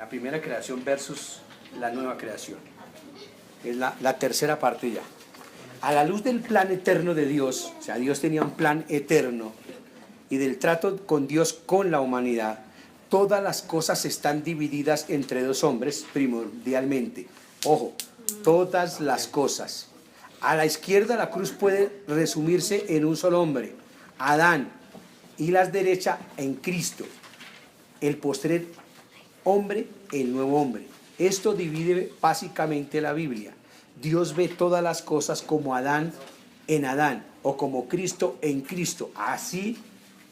La primera creación versus la nueva creación. Es la tercera parte ya. A la luz del plan eterno de Dios, o sea, Dios tenía un plan eterno, y del trato con Dios con la humanidad, todas las cosas están divididas entre dos hombres primordialmente. Ojo, todas las cosas. A la izquierda la cruz puede resumirse en un solo hombre, Adán, y la derecha en Cristo, el postrer hombre, el nuevo hombre. Esto divide básicamente la Biblia. Dios ve todas las cosas como Adán en Adán, o como Cristo en Cristo. Así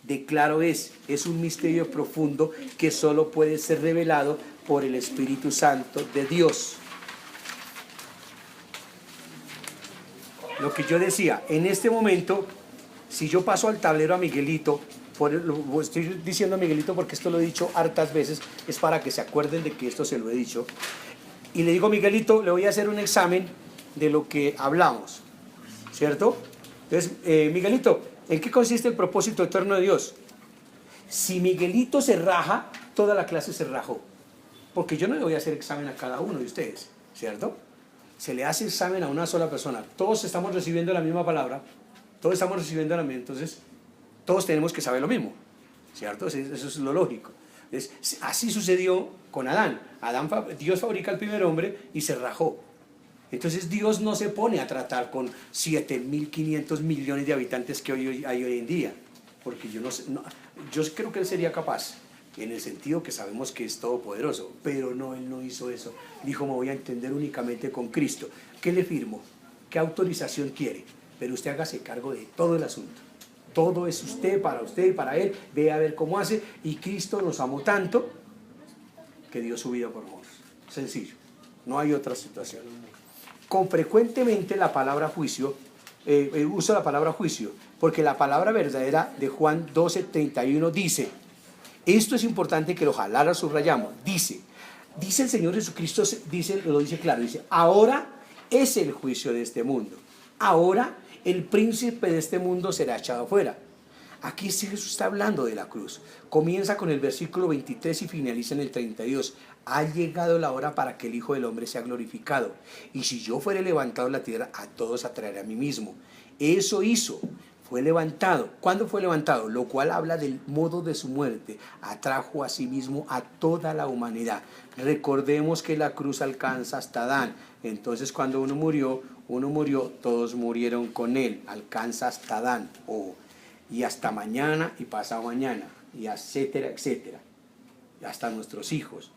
de claro es un misterio profundo que solo puede ser revelado por el Espíritu Santo de Dios. Lo que yo decía, en este momento, si yo paso al tablero a Miguelito, estoy diciendo a Miguelito porque esto lo he dicho hartas veces, es para que se acuerden de que esto se lo he dicho, y le digo, Miguelito, le voy a hacer un examen de lo que hablamos, ¿cierto? Entonces, Miguelito, ¿en qué consiste el propósito eterno de Dios? Si Miguelito se raja, toda la clase se rajó, porque yo no le voy a hacer examen a cada uno de ustedes, ¿cierto? Se le hace examen a una sola persona, todos estamos recibiendo la misma palabra, todos estamos recibiendo la misma, entonces todos tenemos que saber lo mismo, ¿cierto? Eso es lo lógico. Entonces, así sucedió con Adán. Dios fabrica al primer hombre y se rajó. Entonces Dios no se pone a tratar con 7.500 millones de habitantes que hay hoy en día, porque yo creo que Él sería capaz, en el sentido que sabemos que es todopoderoso, pero no, Él no hizo eso. Dijo, me voy a entender únicamente con Cristo. ¿Qué le firmo? ¿Qué autorización quiere? Pero usted hágase cargo de todo el asunto. Todo es usted y para Él. Ve a ver cómo hace. Y Cristo nos amó tanto que dio su vida por nosotros. Sencillo. No hay otra situación. Con frecuentemente la palabra juicio, uso la palabra juicio, porque la palabra verdadera de Juan 12:31 dice, esto es importante que lo jalara, subrayamos, dice el Señor Jesucristo, lo dice claro, dice, ahora es el juicio de este mundo. Ahora el príncipe de este mundo será echado afuera. Aquí Jesús está hablando de la cruz. Comienza con el versículo 23 y finaliza en el 32. Ha llegado la hora para que el Hijo del Hombre sea glorificado. Y si yo fuere levantado en la tierra, a todos atraeré a mí mismo. Eso hizo. Fue levantado. ¿Cuándo fue levantado? Lo cual habla del modo de su muerte. Atrajo a sí mismo a toda la humanidad. Recordemos que la cruz alcanza hasta Adán. Entonces cuando uno murió, todos murieron con él. Alcanza hasta Adán. Y hasta mañana y pasado mañana. Y etcétera, etcétera. Y hasta nuestros hijos.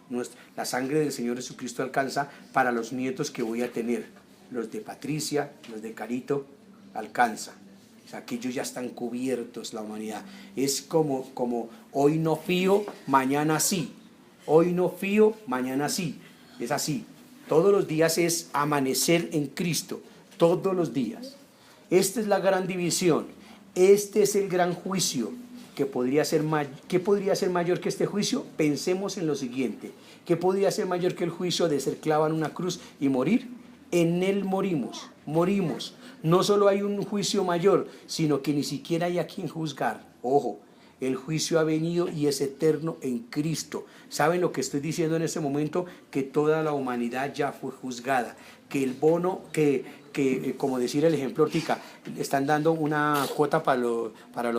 La sangre del Señor Jesucristo alcanza para los nietos que voy a tener. Los de Patricia, los de Carito, alcanza. O sea, aquellos ya están cubiertos, la humanidad. Es como hoy no fío, mañana sí. Hoy no fío, mañana sí. Es así. Todos los días es amanecer en Cristo. Todos los días. Esta es la gran división. Este es el gran juicio. ¿Qué podría ser mayor que este juicio? Pensemos en lo siguiente. ¿Qué podría ser mayor que el juicio de ser clavado en una cruz y morir? En Él morimos. No solo hay un juicio mayor, sino que ni siquiera hay a quien juzgar. Ojo, el juicio ha venido y es eterno en Cristo. ¿Saben lo que estoy diciendo en este momento? Que toda la humanidad ya fue juzgada. Que el bono, como decir el ejemplo ahorita, están dando una cuota para lo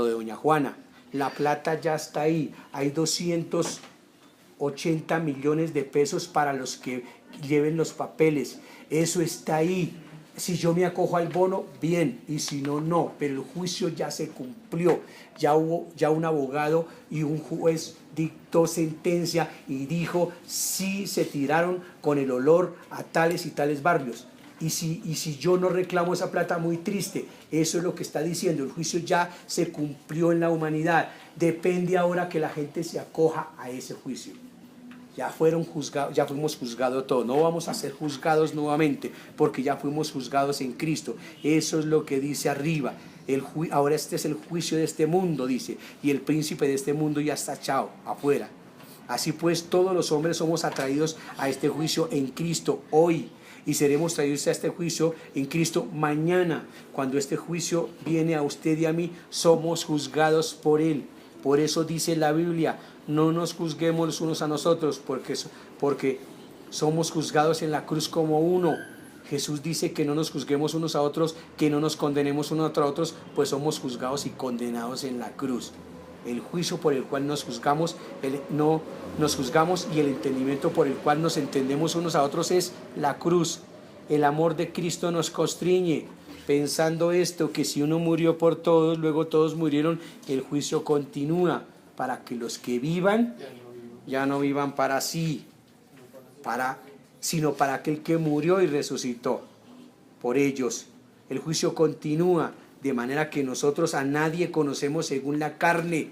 de doña Juana. La plata ya está ahí. Hay 280 millones de pesos para los que lleven los papeles. Eso está ahí. Si yo me acojo al bono, bien, y si no, no. Pero el juicio ya se cumplió. Ya un abogado y un juez dictó sentencia y dijo, sí se tiraron con el olor a tales y tales barrios. Y si yo no reclamo esa plata, muy triste. Eso es lo que está diciendo. El juicio ya se cumplió en la humanidad. Depende ahora que la gente se acoja a ese juicio. Ya fuimos juzgados todos. No vamos a ser juzgados nuevamente porque ya fuimos juzgados en Cristo. Eso es lo que dice arriba. Ahora este es el juicio de este mundo, dice. Y el príncipe de este mundo ya está echado afuera. Así pues, todos los hombres somos atraídos a este juicio en Cristo hoy. Y seremos traídos a este juicio en Cristo mañana. Cuando este juicio viene a usted y a mí, somos juzgados por Él. Por eso dice la Biblia, no nos juzguemos los unos a nosotros, porque somos juzgados en la cruz como uno. Jesús dice que no nos juzguemos unos a otros, que no nos condenemos unos a otros, pues somos juzgados y condenados en la cruz. El juicio por el cual nos juzgamos, no nos juzgamos, y el entendimiento por el cual nos entendemos unos a otros es la cruz. El amor de Cristo nos constriñe, pensando esto, que si uno murió por todos, luego todos murieron, el juicio continúa, para que los que vivan ya no vivan para sí, sino para aquel que murió y resucitó por ellos. El juicio continúa, de manera que nosotros a nadie conocemos según la carne,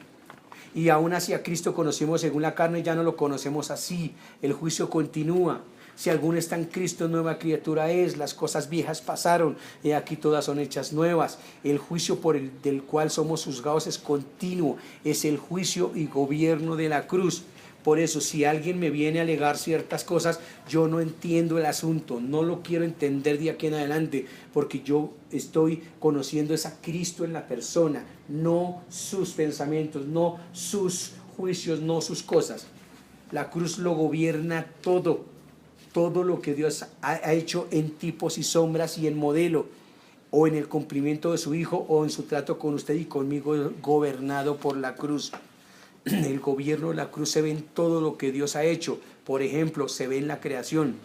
y aún así a Cristo conocimos según la carne, ya no lo conocemos así. El juicio continúa. Si alguno está en Cristo, nueva criatura es, las cosas viejas pasaron, y aquí todas son hechas nuevas. El juicio del cual somos juzgados es continuo, es el juicio y gobierno de la cruz. Por eso, si alguien me viene a alegar ciertas cosas, yo no entiendo el asunto, no lo quiero entender de aquí en adelante, porque yo estoy conociendo es a Cristo en la persona, no sus pensamientos, no sus juicios, no sus cosas. La cruz lo gobierna todo lo que Dios ha hecho en tipos y sombras y en modelo, o en el cumplimiento de su Hijo, o en su trato con usted y conmigo, gobernado por la cruz. El gobierno de la cruz se ve en todo lo que Dios ha hecho. Por ejemplo, se ve en la creación.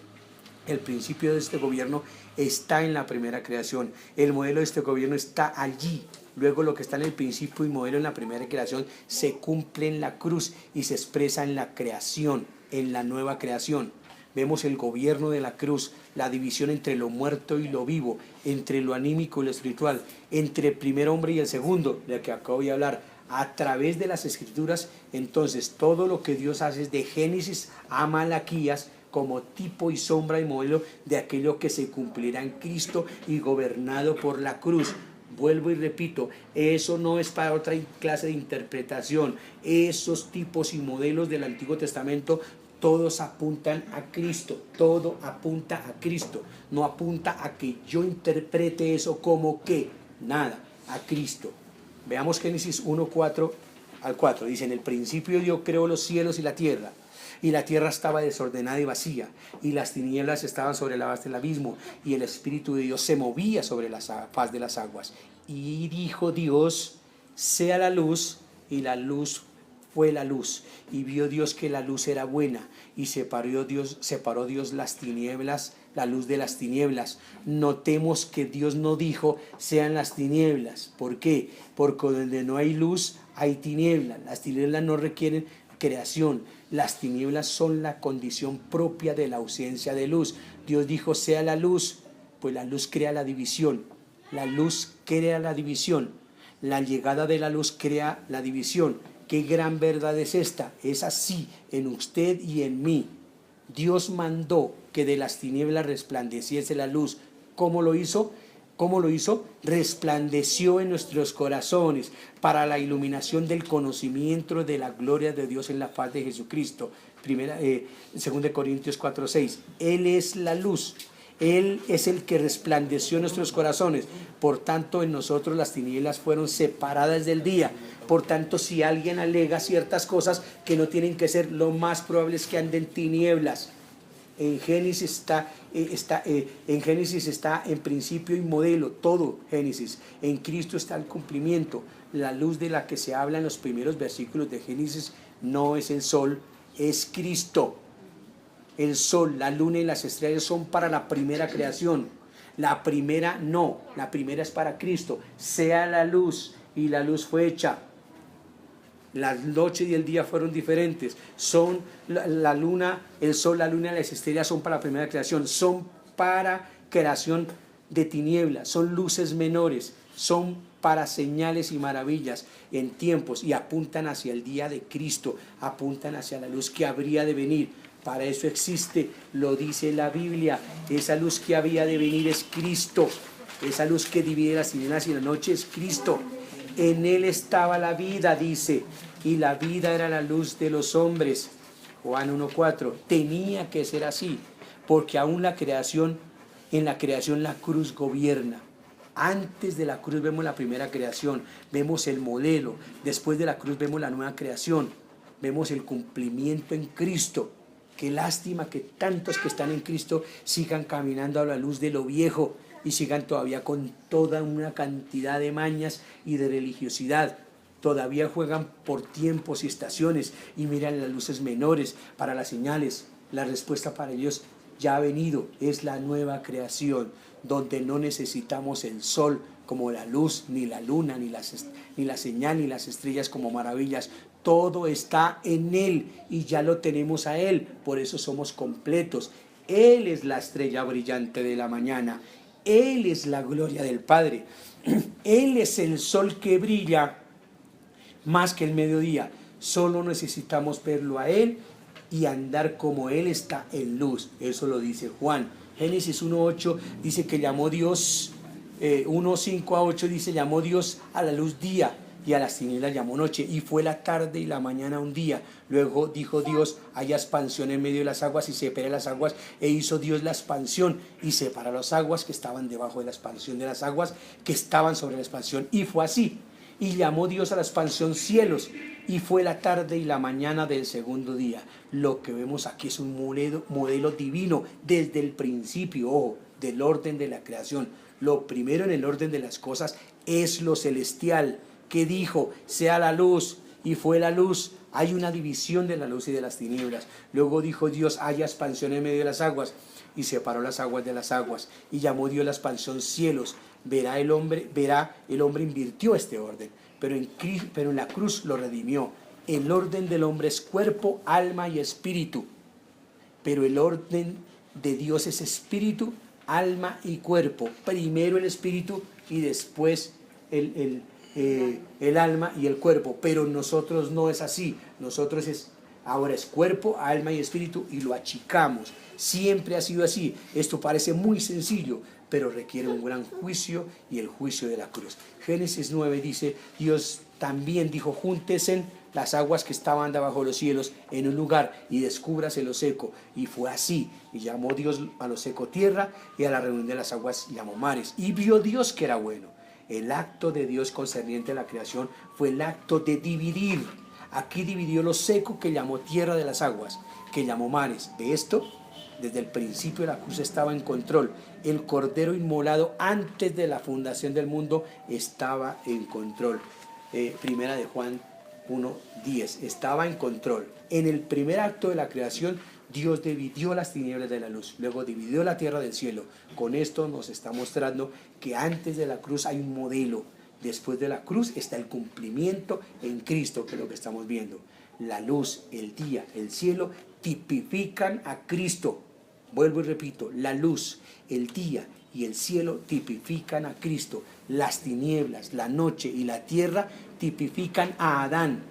El principio de este gobierno está en la primera creación. El modelo de este gobierno está allí. Luego lo que está en el principio y modelo en la primera creación se cumple en la cruz y se expresa en la creación, en la nueva creación. Vemos el gobierno de la cruz, la división entre lo muerto y lo vivo, entre lo anímico y lo espiritual, entre el primer hombre y el segundo, de que acabo de hablar, a través de las Escrituras. Entonces todo lo que Dios hace es de Génesis a Malaquías, como tipo y sombra y modelo de aquello que se cumplirá en Cristo y gobernado por la cruz. Vuelvo y repito, eso no es para otra clase de interpretación. Esos tipos y modelos del Antiguo Testamento todos apuntan a Cristo, todo apunta a Cristo, no apunta a que yo interprete eso como que, nada, a Cristo. Veamos Génesis 1, 4 al 4, dice: en el principio Dios creó los cielos y la tierra estaba desordenada y vacía, y las tinieblas estaban sobre la faz del abismo, y el Espíritu de Dios se movía sobre la faz de las aguas. Y dijo Dios: sea la luz, y la luz fue la luz, y vio Dios que la luz era buena, y separó Dios las tinieblas, la luz de las tinieblas. Notemos que Dios no dijo sean las tinieblas. ¿Por qué? Porque donde no hay luz hay tinieblas. Las tinieblas no requieren creación, las tinieblas son la condición propia de la ausencia de luz. Dios dijo sea la luz, pues la luz crea la división, la luz crea la división, la llegada de la luz crea la división. ¿Qué gran verdad es esta? Es así en usted y en mí. Dios mandó que de las tinieblas resplandeciese la luz. ¿Cómo lo hizo? ¿Cómo lo hizo? Resplandeció en nuestros corazones para la iluminación del conocimiento de la gloria de Dios en la faz de Jesucristo. 2 Corintios 4:6. Él es la luz. Él es el que resplandeció en nuestros corazones. Por tanto, en nosotros las tinieblas fueron separadas del día. Por tanto, si alguien alega ciertas cosas que no tienen que ser, lo más probable es que anden en tinieblas. En Génesis está en principio y modelo, todo Génesis. En Cristo está el cumplimiento. La luz de la que se habla en los primeros versículos de Génesis no es el sol, es Cristo. El sol, la luna y las estrellas son para la primera creación. La primera no, la primera es para Cristo. Sea la luz, y la luz fue hecha. La noche y el día fueron diferentes. Son la luna, el sol, la luna y las estrellas son para la primera creación. Son para creación de tinieblas. Son luces menores. Son para señales y maravillas en tiempos, y apuntan hacia el día de Cristo. Apuntan hacia la luz que habría de venir. Para eso existe, lo dice la Biblia. Esa luz que había de venir es Cristo. Esa luz que divide las tinieblas y la noche es Cristo. En Él estaba la vida, dice, y la vida era la luz de los hombres. Juan 1:4. Tenía que ser así, porque aún en la creación la cruz gobierna. Antes de la cruz vemos la primera creación, vemos el modelo. Después de la cruz vemos la nueva creación. vemos el cumplimiento en Cristo. Qué lástima que tantos que están en Cristo sigan caminando a la luz de lo viejo y sigan todavía con toda una cantidad de mañas y de religiosidad. Todavía juegan por tiempos y estaciones y miran las luces menores para las señales. La respuesta para ellos ya ha venido, es la nueva creación, donde no necesitamos el sol como la luz, ni la luna, ni la señal, ni las estrellas como maravillas. Todo está en Él y ya lo tenemos a Él, por eso somos completos. Él es la estrella brillante de la mañana, Él es la gloria del Padre, Él es el sol que brilla más que el mediodía. Solo necesitamos verlo a Él y andar como Él está en luz. Eso lo dice Juan. Génesis 1:8 dice que llamó Dios, 1:5-8 dice, llamó Dios a la luz día y a las tinieblas llamó noche, y fue la tarde y la mañana un día. Luego dijo Dios, haya expansión en medio de las aguas, y separe las aguas, e hizo Dios la expansión y separó las aguas que estaban debajo de la expansión de las aguas que estaban sobre la expansión, y fue así. Y llamó Dios a la expansión cielos, y fue la tarde y la mañana del segundo día. Lo que vemos aquí es un modelo divino desde el principio, ojo, del orden de la creación. Lo primero en el orden de las cosas es lo celestial, que dijo, sea la luz, y fue la luz. Hay una división de la luz y de las tinieblas. Luego dijo Dios, haya expansión en medio de las aguas, y separó las aguas de las aguas, y llamó Dios la expansión cielos. El hombre invirtió este orden, pero en la cruz lo redimió. El orden del hombre es cuerpo, alma y espíritu, pero el orden de Dios es espíritu, alma y cuerpo. Primero el espíritu y después el alma y el cuerpo, pero nosotros no es así. Nosotros ahora es cuerpo, alma y espíritu, y lo achicamos. Siempre ha sido así. Esto parece muy sencillo, pero requiere un gran juicio, y el juicio de la cruz. Génesis 9 dice, Dios también dijo, júntesen las aguas que estaban debajo de los cielos en un lugar, y descúbrase lo seco. Y fue así. Y llamó Dios a lo seco tierra, y a la reunión de las aguas llamó mares. Y vio Dios que era bueno. El acto de Dios concerniente a la creación fue el acto de dividir. Aquí dividió lo seco, que llamó tierra, de las aguas que llamó mares. De esto, desde el principio de la cruz estaba en control. El cordero inmolado antes de la fundación del mundo estaba en control. Primera de Juan 1:10, estaba en control. En el primer acto de la creación, Dios dividió las tinieblas de la luz, luego dividió la tierra del cielo. Con esto nos está mostrando que antes de la cruz hay un modelo. Después de la cruz está el cumplimiento en Cristo, que es lo que estamos viendo. La luz, el día, el cielo tipifican a Cristo. Vuelvo y repito, la luz, el día y el cielo tipifican a Cristo. Las tinieblas, la noche y la tierra tipifican a Adán.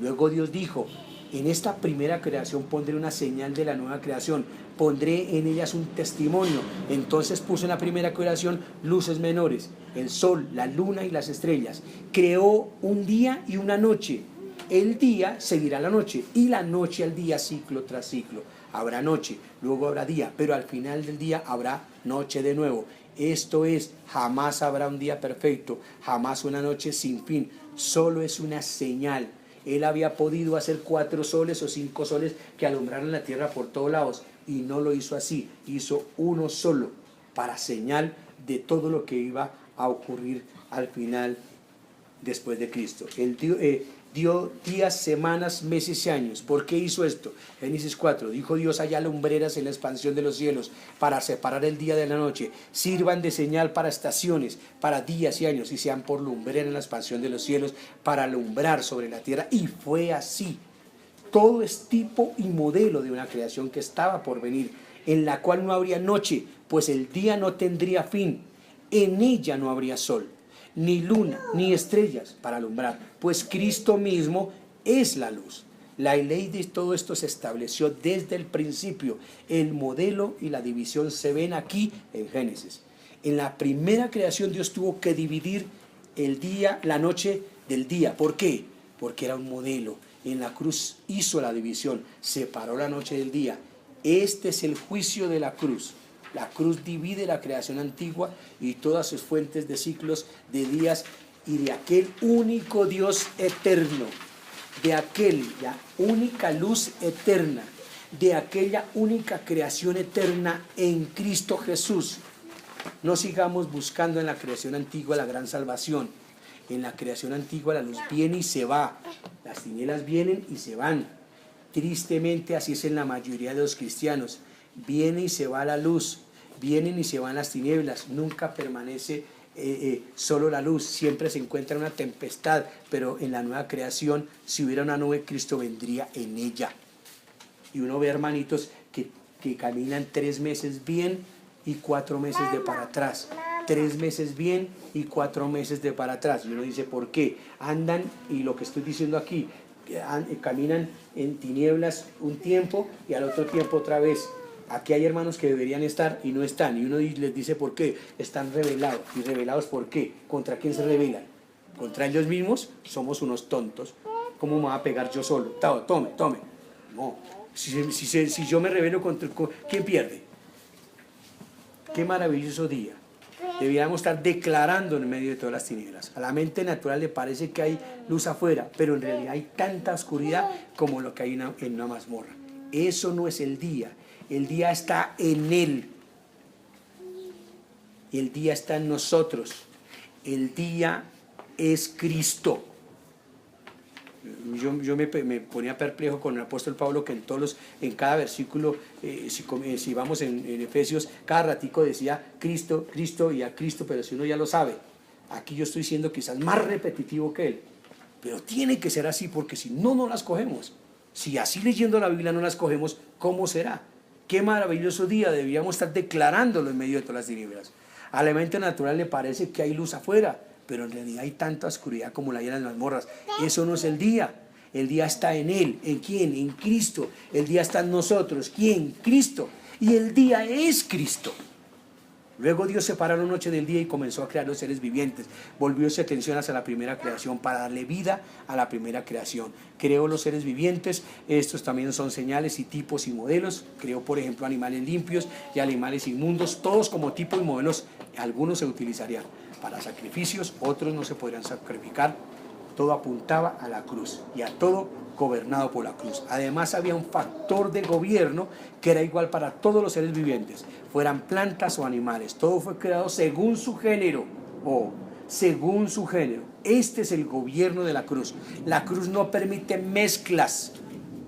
Luego Dios dijo, en esta primera creación pondré una señal de la nueva creación, pondré en ellas un testimonio. Entonces puso en la primera creación luces menores, el sol, la luna y las estrellas. Creó un día y una noche. El día seguirá la noche, y la noche al día, ciclo tras ciclo. Habrá noche, luego habrá día, pero al final del día habrá noche de nuevo. Esto es, jamás habrá un día perfecto, jamás una noche sin fin. Solo es una señal. Él había podido hacer 4 soles o 5 soles que alumbraran la tierra por todos lados, y no lo hizo así. Hizo uno solo, para señal de todo lo que iba a ocurrir al final después de Cristo. Él dio días, semanas, meses y años. ¿Por qué hizo esto? Génesis 4, dijo Dios, haya lumbreras en la expansión de los cielos para separar el día de la noche, sirvan de señal para estaciones, para días y años, y sean por lumbrera en la expansión de los cielos para alumbrar sobre la tierra. Y fue así. Todo es tipo y modelo de una creación que estaba por venir, en la cual no habría noche, pues el día no tendría fin. En ella no habría sol, ni luna, ni estrellas para alumbrar, pues Cristo mismo es la luz. La ley de todo esto se estableció desde el principio. El modelo y la división se ven aquí en Génesis. En la primera creación Dios tuvo que dividir el día, la noche del día. ¿Por qué? Porque era un modelo. En la cruz hizo la división, separó la noche del día. Este es el juicio de la cruz. La cruz divide la creación antigua y todas sus fuentes de ciclos, de días y de aquel único Dios eterno. de aquella única luz eterna, de aquella única creación eterna en Cristo Jesús. No sigamos buscando en la creación antigua la gran salvación. En la creación antigua la luz viene y se va, las tinieblas vienen y se van. Tristemente así es en la mayoría de los cristianos. Viene y se va la luz, vienen y se van las tinieblas, nunca permanece solo la luz, siempre se encuentra una tempestad, pero en la nueva creación, si hubiera una nube, Cristo vendría en ella. Y uno ve hermanitos que caminan 3 meses bien y 4 meses de para atrás. 3 meses bien y 4 meses de para atrás. Y uno dice, ¿por qué? Andan, y lo que estoy diciendo aquí, caminan en tinieblas un tiempo y al otro tiempo otra vez. Aquí hay hermanos que deberían estar y no están, y uno les dice por qué. Están rebelados. ¿Y rebelados por qué? ¿Contra quién se rebelan? ¿Contra ellos mismos? Somos unos tontos. ¿Cómo me voy a pegar yo solo? Tome. No. Si yo me rebelo contra... ¿Quién pierde? Qué maravilloso día. Deberíamos estar declarando en medio de todas las tinieblas. A la mente natural le parece que hay luz afuera, pero en realidad hay tanta oscuridad como lo que hay en una mazmorra. Eso no es el día. El día está en Él. El día está en nosotros. El día es Cristo. Yo me ponía perplejo con el apóstol Pablo, que en cada versículo, si vamos en Efesios, cada ratico decía Cristo, Cristo y a Cristo, pero si uno ya lo sabe. Aquí yo estoy siendo quizás más repetitivo que él, pero tiene que ser así, porque si no, no las cogemos. Si así leyendo la Biblia no las cogemos, ¿cómo será? Qué maravilloso día, deberíamos estar declarándolo en medio de todas las tinieblas. A la mente natural le parece que hay luz afuera, pero en realidad hay tanta oscuridad como la hay en las mazmorras. Eso no es el día está en Él. ¿En quién? En Cristo. El día está en nosotros. ¿Quién? Cristo. Y el día es Cristo. Luego Dios separó la noche del día y comenzó a crear los seres vivientes. Volvió su atención hacia la primera creación para darle vida a la primera creación. Creó los seres vivientes, estos también son señales y tipos y modelos. Creó, por ejemplo, animales limpios y animales inmundos, todos como tipos y modelos. Algunos se utilizarían para sacrificios, otros no se podrían sacrificar. Todo apuntaba a la cruz y a todo gobernado por la cruz. Además había un factor de gobierno que era igual para todos los seres vivientes, fueran plantas o animales. Todo fue creado según su género, según su género. Este es el gobierno de la cruz. La cruz no permite mezclas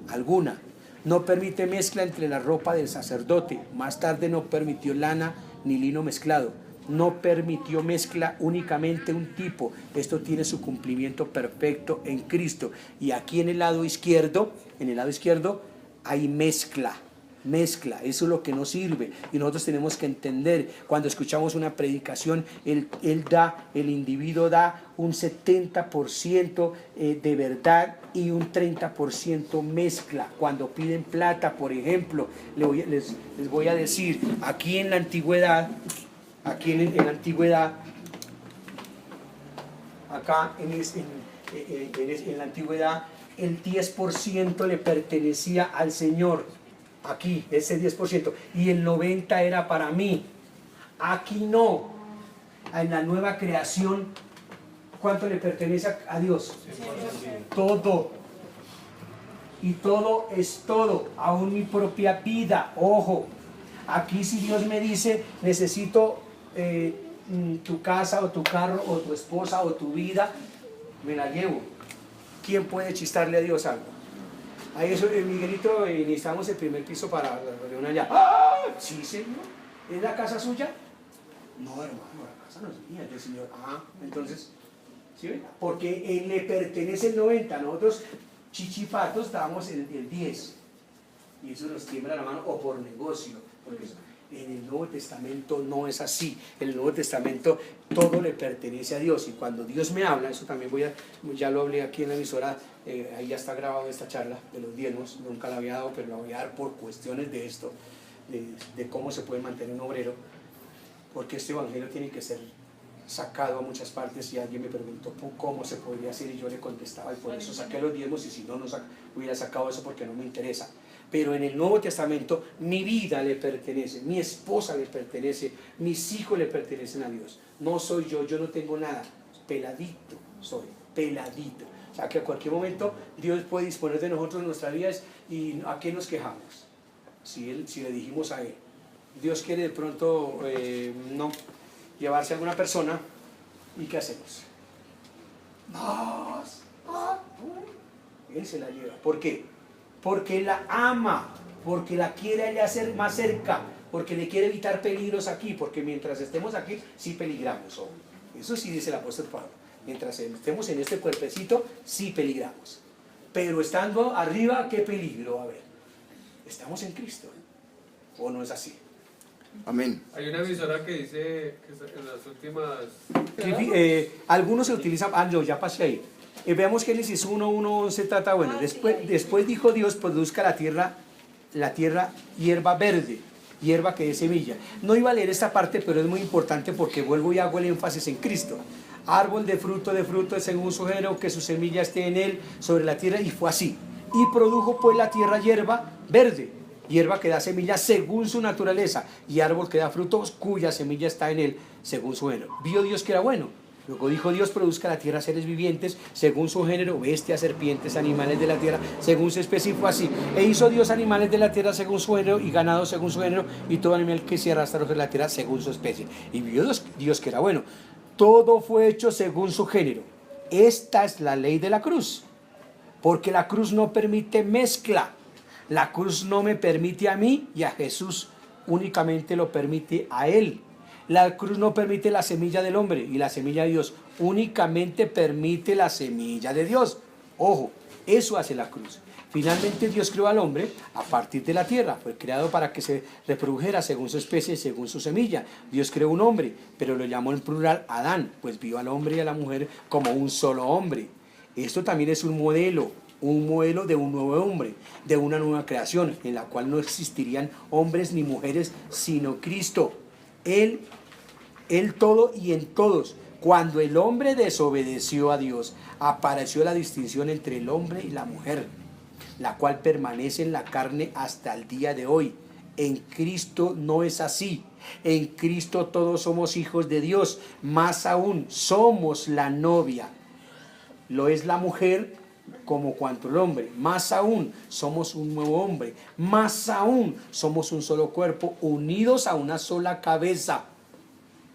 alguna, no permite mezcla entre la ropa del sacerdote. Más tarde no permitió lana ni lino mezclado. No permitió mezcla únicamente un tipo. Esto tiene su cumplimiento perfecto en Cristo. Y aquí en el lado izquierdo hay mezcla. Eso es lo que nos sirve. Y nosotros tenemos que entender, cuando escuchamos una predicación, el individuo da un 70% de verdad y un 30% mezcla. Cuando piden plata, por ejemplo, les voy a decir, aquí en la antigüedad, en la antigüedad, el 10% le pertenecía al Señor. Aquí, ese 10%. Y el 90% era para mí. Aquí no. En la nueva creación, ¿cuánto le pertenece a Dios? Todo. Y todo es todo. Aún mi propia vida. Ojo. Aquí si Dios me dice, necesito tu casa o tu carro o tu esposa o tu vida, me la llevo. ¿Quién puede chistarle a Dios algo? Ahí eso, Miguelito, necesitamos el primer piso para la reunión allá. ¡Ah! Sí, señor. ¿Es la casa suya? No, hermano, la casa no es mía, es del Señor. Entonces, ¿sí ven? Porque Él le pertenece el 90%, nosotros chichipatos damos el 10%. Y eso nos tiembla la mano, o por negocio, porque en el Nuevo Testamento no es así. En el Nuevo Testamento todo le pertenece a Dios, y cuando Dios me habla, eso también ya lo hablé aquí en la emisora, ahí ya está grabado esta charla de los diezmos, nunca la había dado, pero la voy a dar por cuestiones de esto, de cómo se puede mantener un obrero, porque este evangelio tiene que ser sacado a muchas partes. Y alguien me preguntó cómo se podría hacer, y yo le contestaba, y por eso saqué los diezmos, y si no hubiera sacado eso porque no me interesa. Pero en el Nuevo Testamento mi vida le pertenece, mi esposa le pertenece, mis hijos le pertenecen a Dios. No soy yo no tengo nada, peladito soy, peladito. sea que a cualquier momento Dios puede disponer de nosotros en nuestras vidas y ¿a qué nos quejamos? Si le dijimos a Él. Dios quiere de pronto no llevarse a alguna persona y ¿qué hacemos? Él se la lleva. ¿Por qué? Porque la ama, porque la quiere ella hacer más cerca, porque le quiere evitar peligros aquí, porque mientras estemos aquí sí peligramos. Eso sí dice el apóstol Pablo. Mientras estemos en este cuerpecito sí peligramos. Pero estando arriba, ¿qué peligro va a haber? Estamos en Cristo. ¿O no es así? Amén. Hay una emisora que dice que en las últimas... Algunos se utilizan... no, ya pasé ahí. Veamos Génesis 1:11 trata, bueno, después dijo Dios, produzca la tierra hierba verde, hierba que dé semilla. No iba a leer esta parte, pero es muy importante porque vuelvo y hago el énfasis en Cristo. Árbol de fruto según su género, que su semilla esté en él, sobre la tierra, y fue así. Y produjo pues la tierra hierba verde, hierba que da semilla según su naturaleza, y árbol que da frutos cuya semilla está en él, según su género. Vio Dios que era bueno. Luego dijo Dios, produzca la tierra seres vivientes según su género, bestias, serpientes, animales de la tierra según su especie, y fue así. E hizo Dios animales de la tierra según su género, y ganado según su género, y todo animal que se arrastra sobre la tierra según su especie. Y vio Dios que era bueno. Todo fue hecho según su género. Esta es la ley de la cruz, porque la cruz no permite mezcla. La cruz no me permite a mí y a Jesús, únicamente lo permite a Él. La cruz no permite la semilla del hombre y la semilla de Dios, únicamente permite la semilla de Dios. Ojo, eso hace la cruz. Finalmente Dios creó al hombre a partir de la tierra, fue creado para que se reprodujera según su especie, según su semilla. Dios creó un hombre, pero lo llamó en plural Adán, pues vio al hombre y a la mujer como un solo hombre. Esto también es un modelo de un nuevo hombre, de una nueva creación, en la cual no existirían hombres ni mujeres, sino Cristo. Él todo y en todos. Cuando el hombre desobedeció a Dios, apareció la distinción entre el hombre y la mujer, la cual permanece en la carne hasta el día de hoy. En Cristo no es así. En Cristo todos somos hijos de Dios. Más aún, somos la novia. Lo es la mujer como cuanto el hombre. Más aún, somos un nuevo hombre. Más aún, somos un solo cuerpo, unidos a una sola cabeza.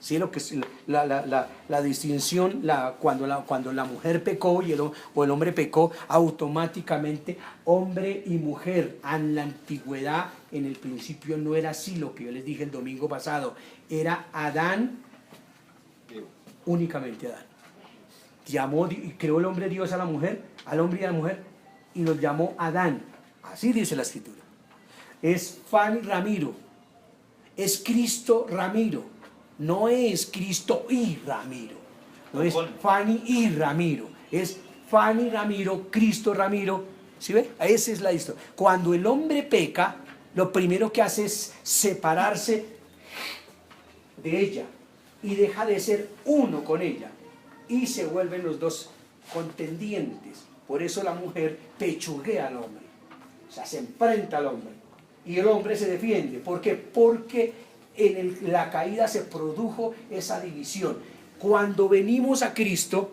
¿Sí? Lo que es la distinción, cuando la mujer pecó o el hombre pecó, automáticamente hombre y mujer. En la antigüedad, en el principio no era así, lo que yo les dije el domingo pasado. Era Adán, únicamente Adán. Llamó y creó el hombre Dios a la mujer, al hombre y a la mujer, y los llamó Adán. Así dice la escritura. Es Fanny Ramiro, es Cristo Ramiro. No es Cristo y Ramiro, no es Fanny y Ramiro, es Fanny Ramiro, Cristo Ramiro. ¿Sí ve? Esa es la historia. Cuando el hombre peca, lo primero que hace es separarse de ella y deja de ser uno con ella y se vuelven los dos contendientes. Por eso la mujer pechuguea al hombre, o sea, se enfrenta al hombre y el hombre se defiende. ¿Por qué? Porque en la caída se produjo esa división. Cuando venimos a Cristo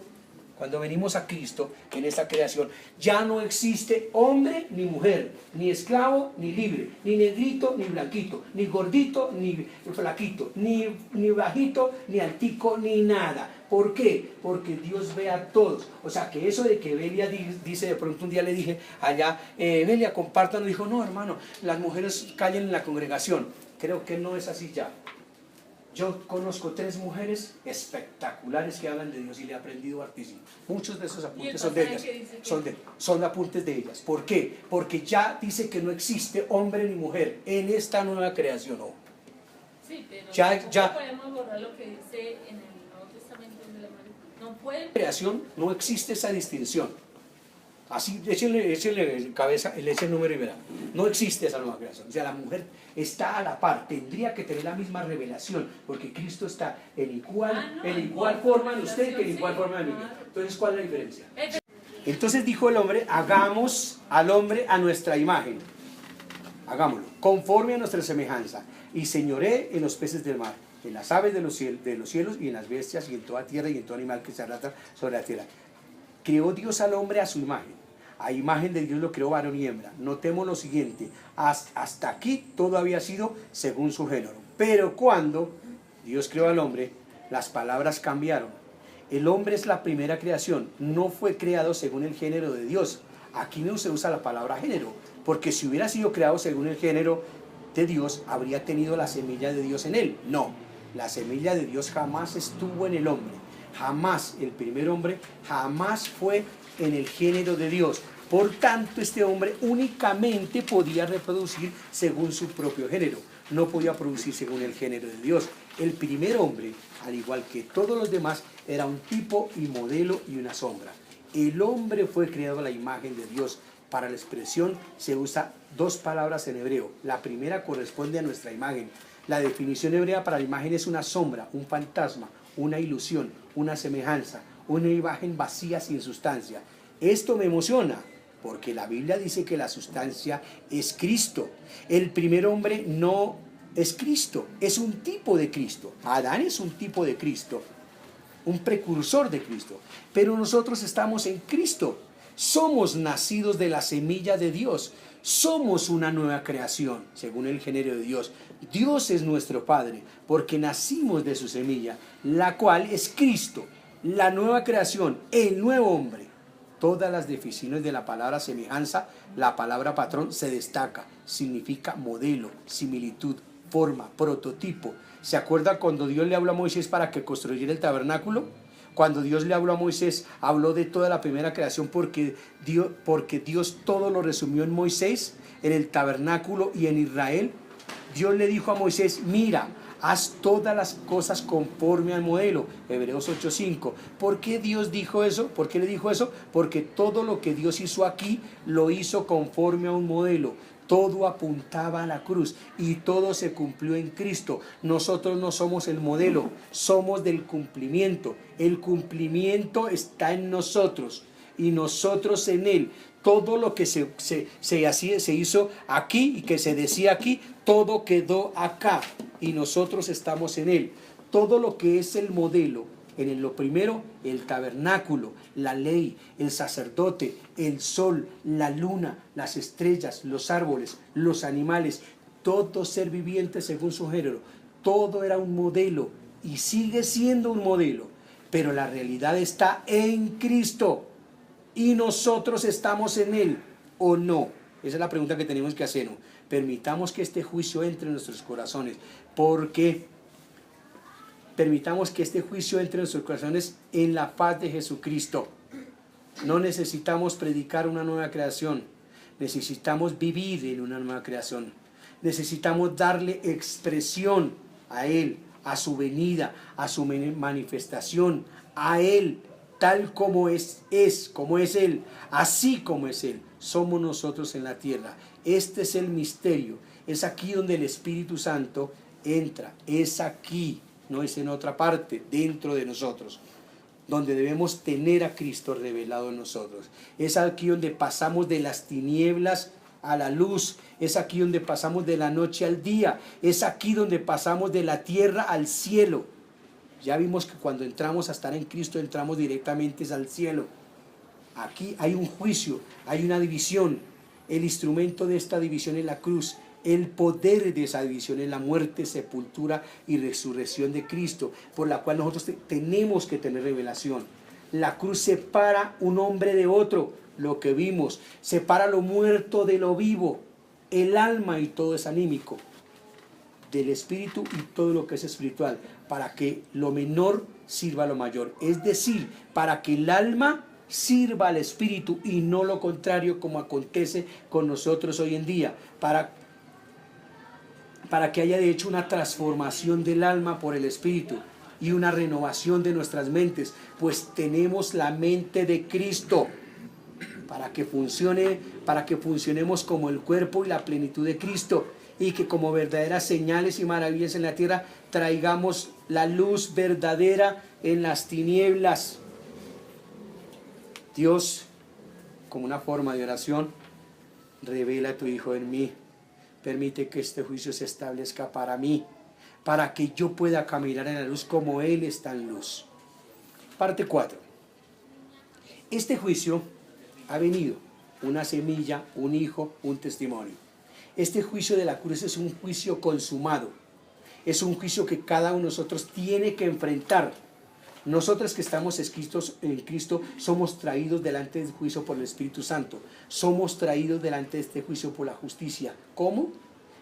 en esta creación, ya no existe hombre ni mujer, ni esclavo ni libre, ni negrito ni blanquito, ni gordito ni flaquito, ni bajito ni altico, ni nada. ¿Por qué? Porque Dios ve a todos. O sea, que eso de que Belia dice, de pronto un día le dije allá, Belia, compártanos, dijo, no hermano, las mujeres callen en la congregación. Creo que no es así ya. Yo conozco 3 mujeres espectaculares que hablan de Dios y le he aprendido hartísimo. Muchos de esos apuntes son de ellas. Son apuntes de ellas. ¿Por qué? Porque ya dice que no existe hombre ni mujer en esta nueva creación. ¿No? Sí, pero ya podemos borrar lo que dice en el Nuevo Testamento de la María. No pueden. Creación no existe esa distinción. Así, échale cabeza, le eche el número y verá. No existe esa nueva creación. O sea, la mujer está a la par, tendría que tener la misma revelación, porque Cristo está en igual forma en usted que en igual forma en mí. Entonces, ¿cuál es la diferencia? Entonces dijo el hombre, hagamos al hombre a nuestra imagen. Hagámoslo, conforme a nuestra semejanza, y señoré en los peces del mar, en las aves de los cielos y en las bestias y en toda tierra y en todo animal que se arrastra sobre la tierra. Creó Dios al hombre a su imagen. A imagen de Dios lo creó varón y hembra. Notemos lo siguiente, hasta aquí todo había sido según su género. Pero cuando Dios creó al hombre, las palabras cambiaron. El hombre es la primera creación, no fue creado según el género de Dios. Aquí no se usa la palabra género, porque si hubiera sido creado según el género de Dios, habría tenido la semilla de Dios en él. No, la semilla de Dios jamás estuvo en el hombre. Jamás, el primer hombre jamás fue en el género de Dios. Por tanto, este hombre únicamente podía reproducir según su propio género. No podía producir según el género de Dios. El primer hombre, al igual que todos los demás, era un tipo y modelo y una sombra. El hombre fue creado a la imagen de Dios. Para la expresión se usa dos palabras en hebreo. La primera corresponde a nuestra imagen. La definición hebrea para la imagen es una sombra, un fantasma, una ilusión, una semejanza, una imagen vacía sin sustancia. Esto me emociona, porque la Biblia dice que la sustancia es Cristo. El primer hombre no es Cristo, es un tipo de Cristo. Adán es un tipo de Cristo, un precursor de Cristo. Pero nosotros estamos en Cristo. Somos nacidos de la semilla de Dios. Somos una nueva creación, según el género de Dios. Dios es nuestro Padre, porque nacimos de su semilla, la cual es Cristo, la nueva creación, el nuevo hombre. Todas las definiciones de la palabra semejanza, la palabra patrón se destaca. Significa modelo, similitud, forma, prototipo. ¿Se acuerda cuando Dios le habló a Moisés para que construyera el tabernáculo? Cuando Dios le habló a Moisés, habló de toda la primera creación porque Dios todo lo resumió en Moisés, en el tabernáculo y en Israel. Dios le dijo a Moisés, mira, haz todas las cosas conforme al modelo. Hebreos 8:5. ¿Por qué Dios dijo eso? ¿Por qué le dijo eso? Porque todo lo que Dios hizo aquí lo hizo conforme a un modelo. Todo apuntaba a la cruz y todo se cumplió en Cristo. Nosotros no somos el modelo, somos del cumplimiento. El cumplimiento está en nosotros y nosotros en Él. Todo lo que se hizo aquí y que se decía aquí, todo quedó acá y nosotros estamos en Él. Todo lo que es el modelo, en lo primero, el tabernáculo, la ley, el sacerdote, el sol, la luna, las estrellas, los árboles, los animales, todo ser viviente según su género, todo era un modelo y sigue siendo un modelo, pero la realidad está en Cristo y nosotros estamos en Él, ¿o no? Esa es la pregunta que tenemos que hacer, ¿no? Permitamos que este juicio entre en nuestros corazones, porque permitamos que este juicio entre en nuestros corazones en la paz de Jesucristo. No necesitamos predicar una nueva creación, necesitamos vivir en una nueva creación. Necesitamos darle expresión a Él, a su venida, a su manifestación, a Él, tal como es Él, así como es Él. Somos nosotros en la tierra. Este es el misterio. Es aquí donde el Espíritu Santo entra. Es aquí, no es en otra parte, dentro de nosotros, donde debemos tener a Cristo revelado en nosotros. Es aquí donde pasamos de las tinieblas a la luz. Es aquí donde pasamos de la noche al día. Es aquí donde pasamos de la tierra al cielo. Ya vimos que cuando entramos a estar en Cristo, entramos directamente al cielo. Aquí hay un juicio, hay una división. El instrumento de esta división es la cruz. El poder de esa división es la muerte, sepultura y resurrección de Cristo, por la cual nosotros tenemos que tener revelación. La cruz separa un hombre de otro, lo que vimos. Separa lo muerto de lo vivo. El alma y todo es anímico. Del espíritu y todo lo que es espiritual, para que lo menor sirva a lo mayor, es decir, para que el alma sirva al espíritu y no lo contrario, como acontece con nosotros hoy en día, para que haya de hecho una transformación del alma por el espíritu y una renovación de nuestras mentes, pues tenemos la mente de Cristo para que funcionemos como el cuerpo y la plenitud de Cristo, y que como verdaderas señales y maravillas en la tierra traigamos la luz verdadera en las tinieblas. Dios, como una forma de oración, revela a tu Hijo en mí. Permite que este juicio se establezca para mí, para que yo pueda caminar en la luz como Él está en luz. Parte 4. Este juicio ha venido, una semilla, un hijo, un testimonio. Este juicio de la cruz es un juicio consumado, es un juicio que cada uno de nosotros tiene que enfrentar. Nosotros que estamos escritos en Cristo somos traídos delante del juicio por el Espíritu Santo, somos traídos delante de este juicio por la justicia. ¿Cómo?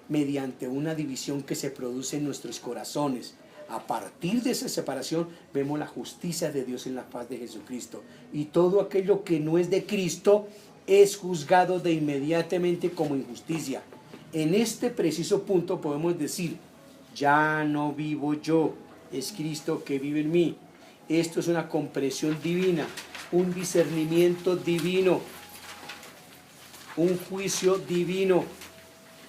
Mediante una división que se produce en nuestros corazones. A partir de esa separación vemos la justicia de Dios en la paz de Jesucristo. Y todo aquello que no es de Cristo es juzgado de inmediatamente como injusticia. En este preciso punto podemos decir, ya no vivo yo, es Cristo que vive en mí. Esto es una comprensión divina, un discernimiento divino, un juicio divino.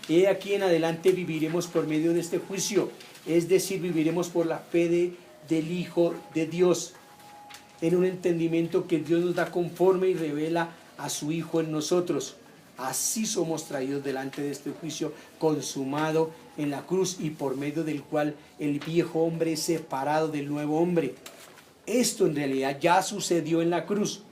He aquí en adelante viviremos por medio de este juicio, es decir, viviremos por la fe del Hijo de Dios, en un entendimiento que Dios nos da conforme y revela a su Hijo en nosotros. Así somos traídos delante de este juicio consumado en la cruz y por medio del cual el viejo hombre es separado del nuevo hombre. Esto en realidad ya sucedió en la cruz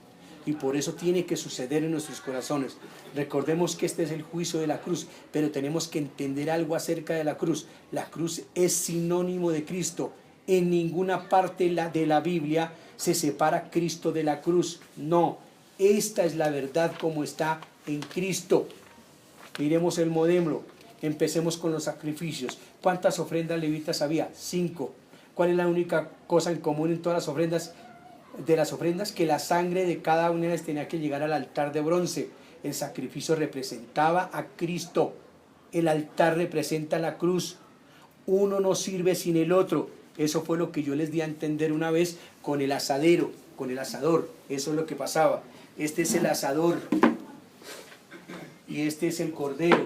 y por eso tiene que suceder en nuestros corazones. Recordemos que este es el juicio de la cruz, pero tenemos que entender algo acerca de la cruz. La cruz es sinónimo de Cristo. En ninguna parte de la Biblia se separa Cristo de la cruz. No, esta es la verdad como está en Cristo. Miremos el modelo. Empecemos con los sacrificios. ¿Cuántas ofrendas levitas había? 5. ¿Cuál es la única cosa en común en todas las ofrendas? De las ofrendas, que la sangre de cada una de ellas tenía que llegar al altar de bronce. El sacrificio representaba a Cristo. El altar representa la cruz. Uno no sirve sin el otro. Eso fue lo que yo les di a entender una vez con el asadero, con el asador. Eso es lo que pasaba. Este es el asador y este es el cordero.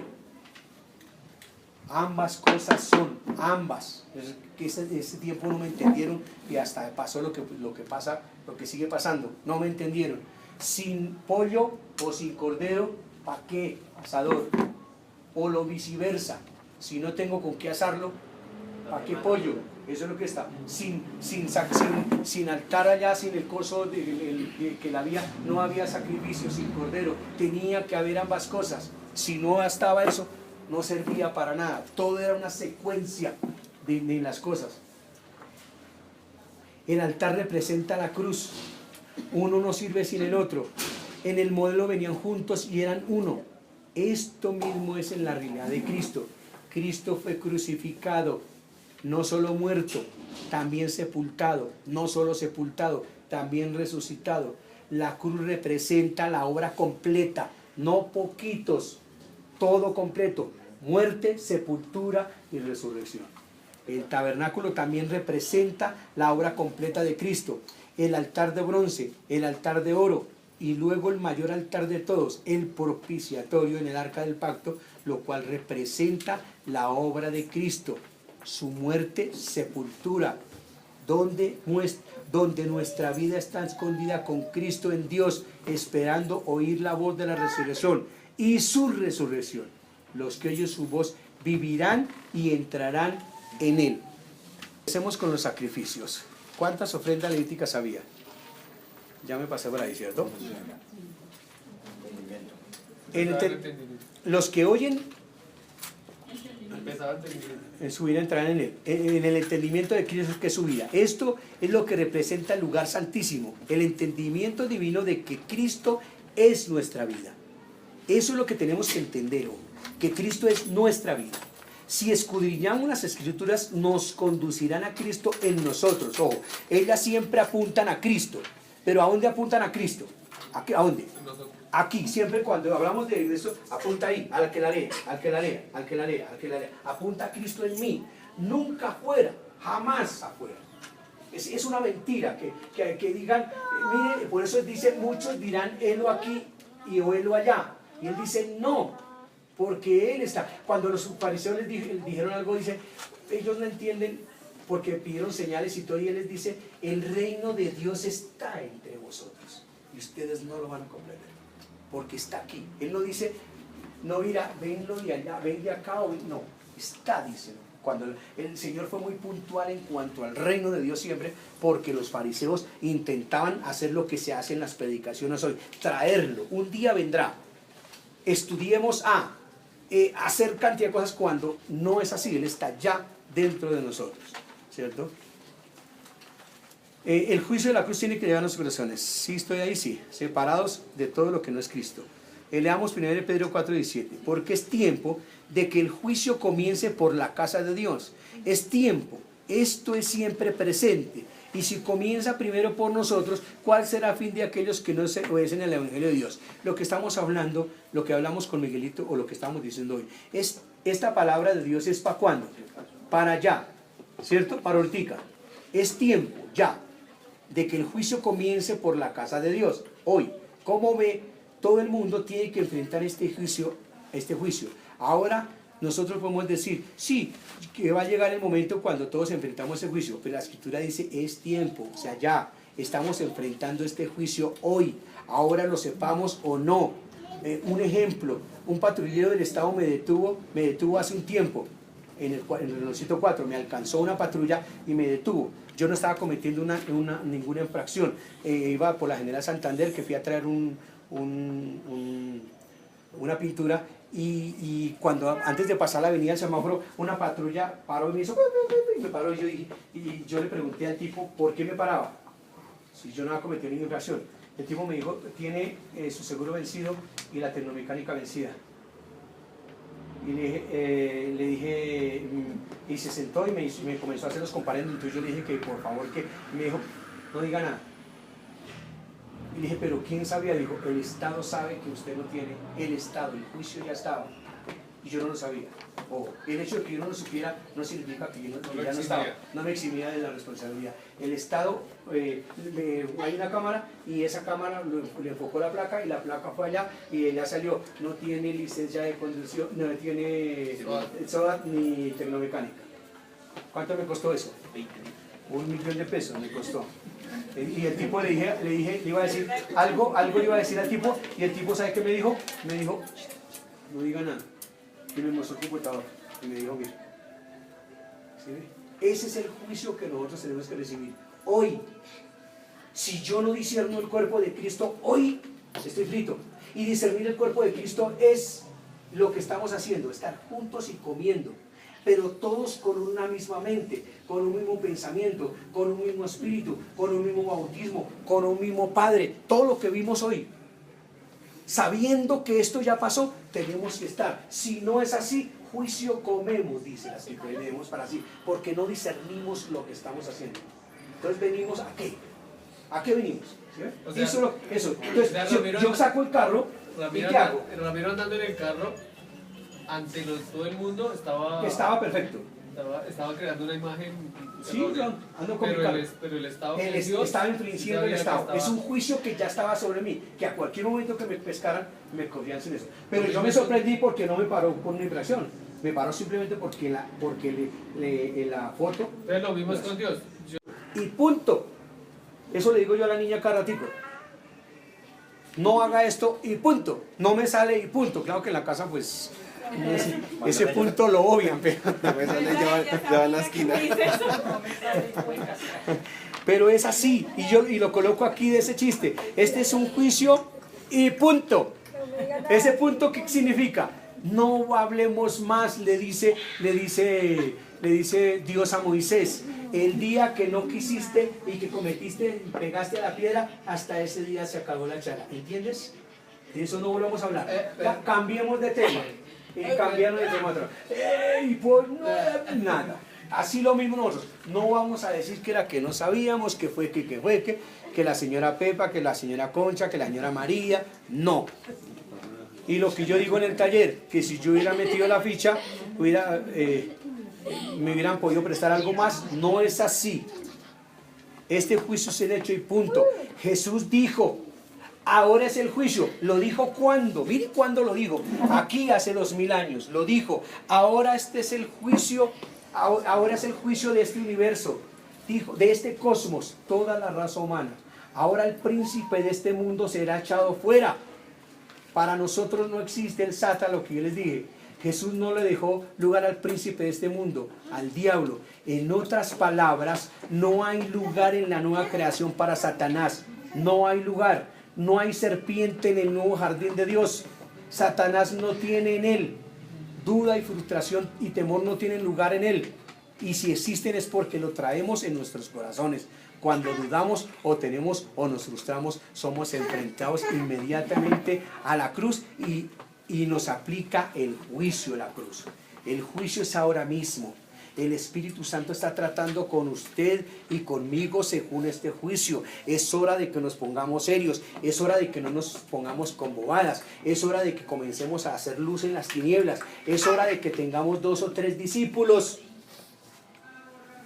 Ambas cosas son, ambas. Es que ese tiempo no me entendieron y hasta pasó lo que pasa, lo que sigue pasando. No me entendieron. Sin pollo o sin cordero, ¿para qué asador? O lo viceversa. Si no tengo con qué asarlo, ¿para qué pollo? Eso es lo que está. Sin altar allá, sin el coso que la había, no había sacrificio, sin cordero. Tenía que haber ambas cosas. Si no estaba eso, no servía para nada. Todo era una secuencia de las cosas. El altar representa la cruz. Uno no sirve sin el otro. En el modelo venían juntos y eran uno. Esto mismo es en la realidad de Cristo. Cristo fue crucificado, no solo muerto, también sepultado. No solo sepultado, también resucitado. La cruz representa la obra completa, no poquitos, todo completo. Muerte, sepultura y resurrección. El tabernáculo también representa la obra completa de Cristo. El altar de bronce, el altar de oro y luego el mayor altar de todos, el propiciatorio en el arca del pacto, lo cual representa la obra de Cristo, su muerte, sepultura, donde nuestra vida está escondida con Cristo en Dios, esperando oír la voz de la resurrección y su resurrección. Los que oyen su voz vivirán y entrarán en él. Empecemos con los sacrificios. ¿Cuántas ofrendas levíticas había? Ya me pasé por ahí, ¿cierto? Los que oyen en su vida entrarán en él. En el entendimiento de Cristo, que es su vida. Esto es lo que representa el lugar santísimo. El entendimiento divino de que Cristo es nuestra vida. Eso es lo que tenemos que entender, que Cristo es nuestra vida. Si escudriñamos las Escrituras, nos conducirán a Cristo en nosotros. Ojo, ellas siempre apuntan a Cristo. ¿Pero a dónde apuntan a Cristo? ¿A dónde? Aquí, siempre cuando hablamos de eso, apunta ahí, al que la lea, al que la lea, al que la lea, al que la lea. Apunta a Cristo en mí. Nunca afuera, jamás afuera. Es una mentira que digan, mire, por eso dice, muchos dirán, helo aquí y o helo allá. Y él dice, no, porque él está. Cuando los fariseos les dijeron algo, dice, ellos no entienden porque pidieron señales y todo, y él les dice, el reino de Dios está entre vosotros y ustedes no lo van a comprender porque está aquí. Él no dice, no mira, venlo de allá, ven de acá, no, está, dice, Cuando el Señor fue muy puntual en cuanto al reino de Dios siempre, porque los fariseos intentaban hacer lo que se hace en las predicaciones hoy, traerlo. Un día vendrá, estudiemos hacer cantidad de cosas cuando no es así. Él está ya dentro de nosotros, ¿cierto? El juicio de la cruz tiene que llevar a nuestros corazones. Sí, estoy ahí, sí, separados de todo lo que no es Cristo. Leamos 1 Pedro 4:17. Porque es tiempo de que el juicio comience por la casa de Dios. Es tiempo, esto es siempre presente. Y si comienza primero por nosotros, ¿cuál será el fin de aquellos que no se obedecen al Evangelio de Dios? Lo que estamos hablando, lo que hablamos con Miguelito, o lo que estamos diciendo hoy, esta palabra de Dios es ¿para cuándo? Para ya, ¿cierto? Para ahorita. Es tiempo, ya, de que el juicio comience por la casa de Dios. Hoy, ¿cómo ve? Todo el mundo tiene que enfrentar este juicio. Ahora nosotros podemos decir, sí, que va a llegar el momento cuando todos enfrentamos ese juicio, pero la Escritura dice, es tiempo, o sea, ya, estamos enfrentando este juicio hoy, ahora lo sepamos o no. Un ejemplo, un patrullero del Estado me detuvo hace un tiempo, en el Relojito 4, me alcanzó una patrulla y me detuvo. Yo no estaba cometiendo ninguna infracción, iba por la General Santander, que fui a traer una pintura, y cuando antes de pasar la avenida del semáforo, una patrulla paró y me hizo, y me paró, y yo le pregunté al tipo por qué me paraba, si yo no había cometido ninguna infracción. El tipo me dijo, tiene su seguro vencido y la tecnomecánica vencida. Y le dije, y se sentó y me comenzó a hacer los comparendos. Entonces yo le dije que por favor, y me dijo, no diga nada. Y le dije, pero ¿quién sabía? Dijo, el Estado sabe que usted no tiene. El Estado, el juicio ya estaba. Y yo no lo sabía. El hecho de que yo no lo supiera no significa que yo ya no estaba. No me eximía de la responsabilidad. El Estado, hay una cámara, y esa cámara le enfocó la placa, y la placa fue allá, y ella salió. No tiene licencia de conducción, no tiene SOAT ni tecnomecánica. ¿Cuánto me costó eso? 1.000.000 de pesos me costó. Y el tipo le iba a decir algo le iba a decir al tipo, y el tipo, ¿sabe qué me dijo? Me dijo, no diga nada. Y me mostró el computador y me dijo, mira, ¿sí? Ese es el juicio que nosotros tenemos que recibir hoy. Si yo no discierno el cuerpo de Cristo, hoy estoy frito. Y discernir el cuerpo de Cristo es lo que estamos haciendo, estar juntos y comiendo, pero todos con una misma mente, con un mismo pensamiento, con un mismo espíritu, con un mismo bautismo, con un mismo Padre. Todo lo que vimos hoy, sabiendo que esto ya pasó, tenemos que estar. Si no es así, juicio comemos, dice la Escritura, y leemos para así, porque no discernimos lo que estamos haciendo. Entonces venimos ¿a qué? ¿A qué venimos? ¿Sí? O sea, eso. Entonces yo saco el carro, ¿y qué hago? Ramiro andando en el carro, ante todo el mundo estaba perfecto. Estaba creando una imagen. Sí, ando con mi carro. Pero el Estado estaba infringiendo el Estado. Es un juicio que ya estaba sobre mí, que a cualquier momento que me pescaran me cogían sin eso. Pero yo me sorprendí porque no me paró por una infracción, me paró simplemente porque la foto. Entonces lo vimos con Dios. Y punto. Eso le digo yo a la niña cada ratico. No haga esto y punto. No me sale y punto. Claro que en la casa pues ese punto lo obvian, pero la esquina. Pero es así, y lo coloco aquí de ese chiste. Este es un juicio y punto. Ese punto, ¿qué significa? No hablemos más, le dice Dios a Moisés. El día que no quisiste y que cometiste, pegaste a la piedra, hasta ese día se acabó la charla. ¿Entiendes? De eso no volvamos a hablar. Cambiemos de tema. Y cambiaron de tema otra. Y por nada. Así lo mismo nosotros. No vamos a decir que era que no sabíamos, que fue que la señora Pepa, que la señora Concha, que la señora María. No. Y lo que yo digo en el taller, que si yo hubiera metido la ficha, me hubieran podido prestar algo más. No es así. Este juicio es el hecho y punto. Jesús dijo, ahora es el juicio. ¿Lo dijo cuándo? Mire cuándo lo dijo. Aquí hace 2000 años. Lo dijo. Ahora este es el juicio. Ahora es el juicio de este universo. Dijo, de este cosmos, toda la raza humana. Ahora el príncipe de este mundo será echado fuera. Para nosotros no existe el Sata, lo que yo les dije. Jesús no le dejó lugar al príncipe de este mundo, al diablo. En otras palabras, no hay lugar en la nueva creación para Satanás. No hay lugar. No hay serpiente en el nuevo jardín de Dios. Satanás no tiene en él. Duda y frustración y temor no tienen lugar en él. Y si existen es porque lo traemos en nuestros corazones. Cuando dudamos o tenemos o nos frustramos, somos enfrentados inmediatamente a la cruz y nos aplica el juicio la cruz. El juicio es ahora mismo. El Espíritu Santo está tratando con usted y conmigo según este juicio. Es hora de que nos pongamos serios. Es hora de que no nos pongamos con bobadas. Es hora de que comencemos a hacer luz en las tinieblas. Es hora de que tengamos 2 o 3 discípulos.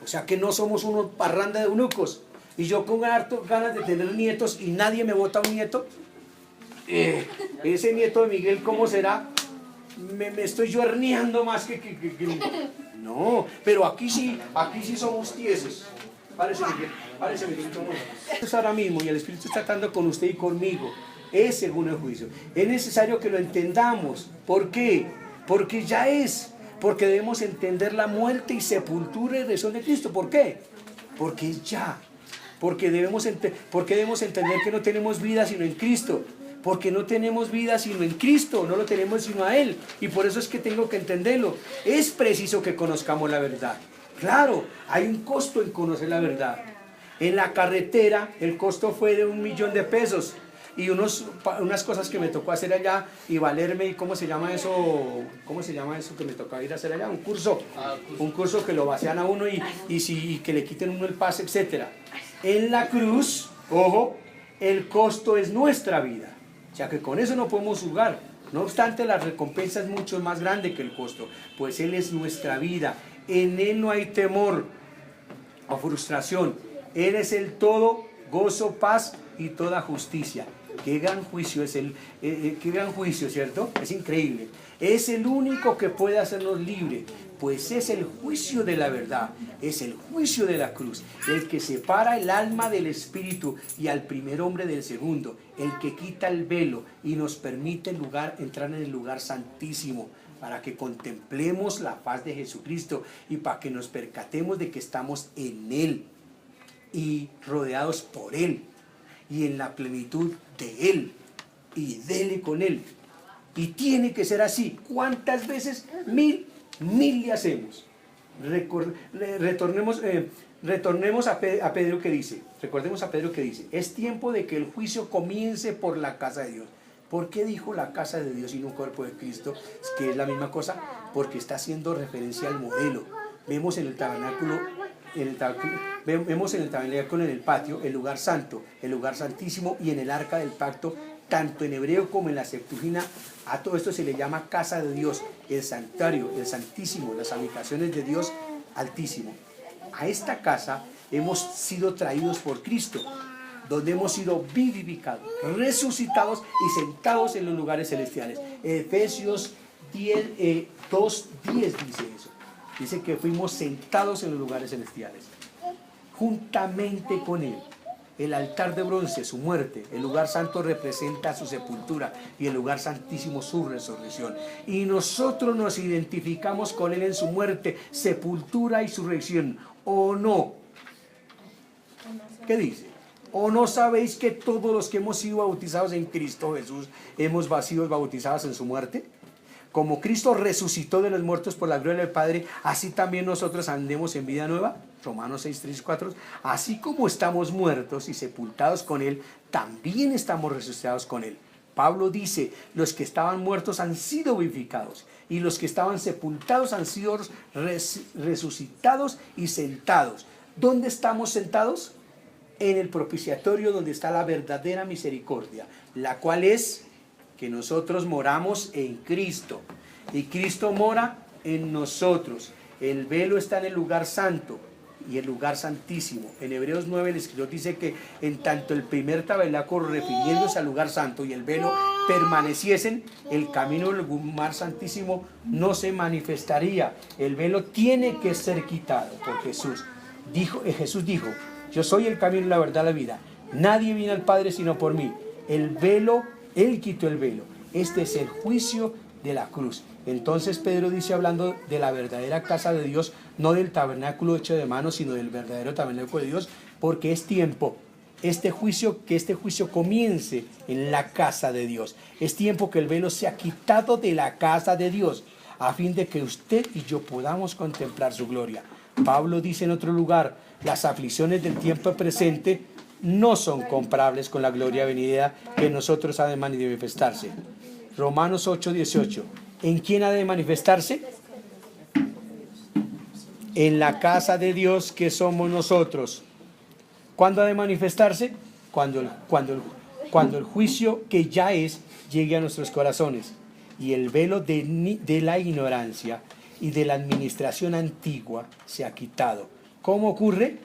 O sea que no somos una parranda de eunucos. Y yo con harto ganas de tener nietos y nadie me vota un nieto. Ese nieto de Miguel, ¿cómo será? Me estoy yo herniando más que... No, pero aquí sí somos tiesos. Párese Miguel, ¿cómo es? Es ahora mismo y el Espíritu está tratando con usted y conmigo. Es según el juicio. Es necesario que lo entendamos. ¿Por qué? Porque ya es. Porque debemos entender la muerte y sepultura y resurrección de Cristo. ¿Por qué? Porque es ya. Porque debemos entender que no tenemos vida sino en Cristo. Porque no tenemos vida sino en Cristo, no lo tenemos sino a Él. Y por eso es que tengo que entenderlo. Es preciso que conozcamos la verdad. Claro, hay un costo en conocer la verdad. En la carretera el costo fue de $1.000.000 y unas cosas que me tocó hacer allá y valerme, ¿cómo se llama eso que me tocó ir a hacer allá? Un curso que lo vacían a uno y que le quiten a uno el pase, etc. En la cruz, ojo, el costo es nuestra vida. O sea que con eso no podemos jugar. No obstante, la recompensa es mucho más grande que el costo, pues Él es nuestra vida. En Él no hay temor o frustración. Él es el todo, gozo, paz y toda justicia. Qué gran juicio es qué gran juicio, ¿cierto? Es increíble. Es el único que puede hacernos libres, pues es el juicio de la verdad, es el juicio de la cruz, el que separa el alma del espíritu y al primer hombre del segundo, el que quita el velo y nos permite entrar en el lugar santísimo, para que contemplemos la paz de Jesucristo y para que nos percatemos de que estamos en Él y rodeados por Él y en la plenitud de Él y dele con Él. Y tiene que ser así. ¿Cuántas veces? 1000 le hacemos. Retornemos a Pedro que dice, recordemos a Pedro que dice, es tiempo de que el juicio comience por la casa de Dios. ¿Por qué dijo la casa de Dios y no un cuerpo de Cristo? Es que es la misma cosa, porque está haciendo referencia al modelo. Vemos en el tabernáculo, vemos en el tabernáculo en el patio, el lugar santo, el lugar santísimo y en el arca del pacto, tanto en hebreo como en la Septuaginta. A todo esto se le llama casa de Dios, el santuario, el santísimo, las habitaciones de Dios altísimo. A esta casa hemos sido traídos por Cristo, donde hemos sido vivificados, resucitados y sentados en los lugares celestiales. Efesios 2:10 dice eso. Dice que fuimos sentados en los lugares celestiales, juntamente con Él. El altar de bronce, su muerte. El lugar santo representa su sepultura y el lugar santísimo su resurrección. Y nosotros nos identificamos con Él en su muerte, sepultura y su resurrección. ¿O no? ¿Qué dice? ¿O no sabéis que todos los que hemos sido bautizados en Cristo Jesús hemos sido bautizados en su muerte? Como Cristo resucitó de los muertos por la gloria del Padre, así también nosotros andemos en vida nueva. Romanos 6, 3, 4. Así como estamos muertos y sepultados con Él, también estamos resucitados con Él. Pablo dice, los que estaban muertos han sido vivificados y los que estaban sepultados han sido resucitados y sentados. ¿Dónde estamos sentados? En el propiciatorio, donde está la verdadera misericordia, la cual es que nosotros moramos en Cristo y Cristo mora en nosotros. El velo está en el lugar santo y el lugar santísimo. En Hebreos 9 el escritor dice que en tanto el primer tabernáculo, refiriéndose al lugar santo, y el velo permaneciesen, el camino del lugar santísimo no se manifestaría. El velo tiene que ser quitado por Jesús. Jesús dijo, yo soy el camino, la verdad, la vida. Nadie viene al Padre sino por mí. El velo, Él quitó el velo. Este es el juicio de la cruz. Entonces Pedro dice, hablando de la verdadera casa de Dios, no del tabernáculo hecho de manos, sino del verdadero tabernáculo de Dios, porque es tiempo que este juicio comience en la casa de Dios. Es tiempo que el velo sea quitado de la casa de Dios, a fin de que usted y yo podamos contemplar su gloria. Pablo dice en otro lugar, las aflicciones del tiempo presente no son comparables con la gloria venidera que en nosotros ha de manifestarse. Romanos 8:18. ¿En quién ha de manifestarse? En la casa de Dios que somos nosotros. ¿Cuándo ha de manifestarse? Cuando el juicio que ya es llegue a nuestros corazones y el velo de la ignorancia y de la administración antigua se ha quitado. ¿Cómo ocurre?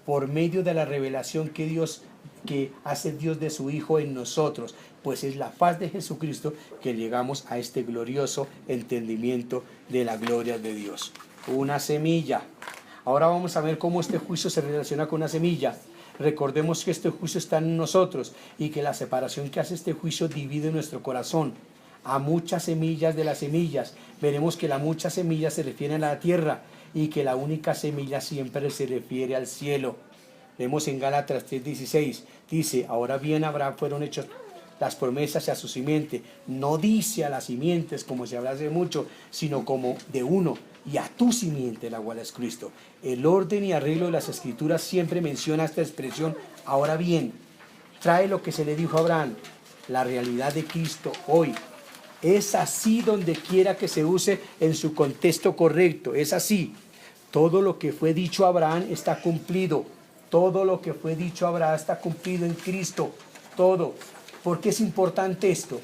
Por medio de la revelación que hace Dios de su Hijo en nosotros, pues es la faz de Jesucristo que llegamos a este glorioso entendimiento de la gloria de Dios. Una semilla. Ahora vamos a ver cómo este juicio se relaciona con una semilla. Recordemos que este juicio está en nosotros y que la separación que hace este juicio divide nuestro corazón a muchas semillas de las semillas. Veremos que las muchas semillas se refieren a la tierra y que la única semilla siempre se refiere al cielo. Vemos en Gálatas 3:16, dice, ahora bien Abraham fueron hechos las promesas a su simiente. No dice a las simientes como se hablase mucho, sino como de uno, y a tu simiente, la cual es Cristo. El orden y arreglo de las escrituras siempre menciona esta expresión, ahora bien. Trae lo que se le dijo a Abraham, la realidad de Cristo hoy. Es así donde quiera que se use en su contexto correcto, es así. Todo lo que fue dicho a Abraham está cumplido. Todo lo que fue dicho a Abraham está cumplido en Cristo. Todo. ¿Por qué es importante esto?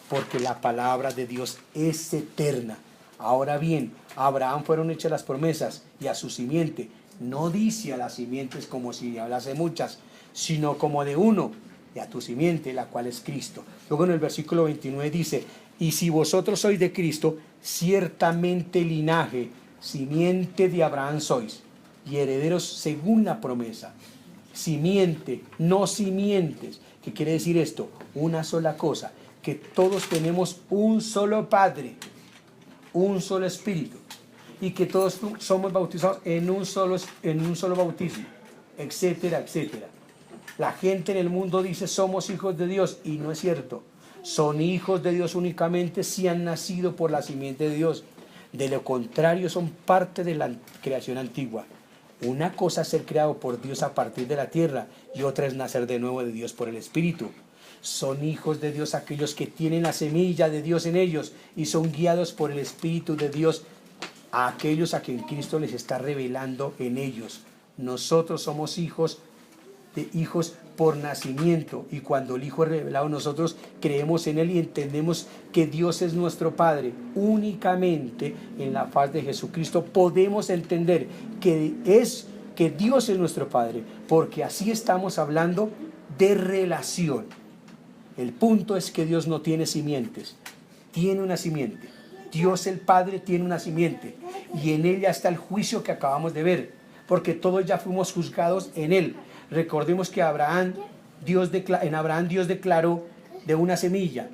Porque la palabra de Dios es eterna. Ahora bien, a Abraham fueron hechas las promesas y a su simiente. No dice a las simientes como si hablase muchas, sino como de uno, y a tu simiente, la cual es Cristo. Luego en el versículo 29 dice, y si vosotros sois de Cristo, ciertamente linaje, simiente de Abraham sois, y herederos según la promesa. Simiente, no simientes. ¿Qué quiere decir esto? Una sola cosa, que todos tenemos un solo Padre, un solo Espíritu, y que todos somos bautizados en un solo bautismo, etcétera, etcétera. La gente en el mundo dice somos hijos de Dios, y no es cierto. Son hijos de Dios únicamente si han nacido por la simiente de Dios. De lo contrario, son parte de la creación antigua. Una cosa es ser creado por Dios a partir de la tierra y otra es nacer de nuevo de Dios por el Espíritu. Son hijos de Dios aquellos que tienen la semilla de Dios en ellos y son guiados por el Espíritu de Dios a aquellos a quien Cristo les está revelando en ellos. Nosotros somos hijos por nacimiento, y cuando el Hijo es revelado nosotros creemos en Él y entendemos que Dios es nuestro Padre. Únicamente en la faz de Jesucristo podemos entender que Dios es nuestro Padre, porque así estamos hablando de relación. El punto es que Dios no tiene simientes, tiene una simiente. Dios el Padre tiene una simiente y en ella está el juicio que acabamos de ver, porque todos ya fuimos juzgados en Él. Recordemos que en Abraham Dios declaró de una semilla,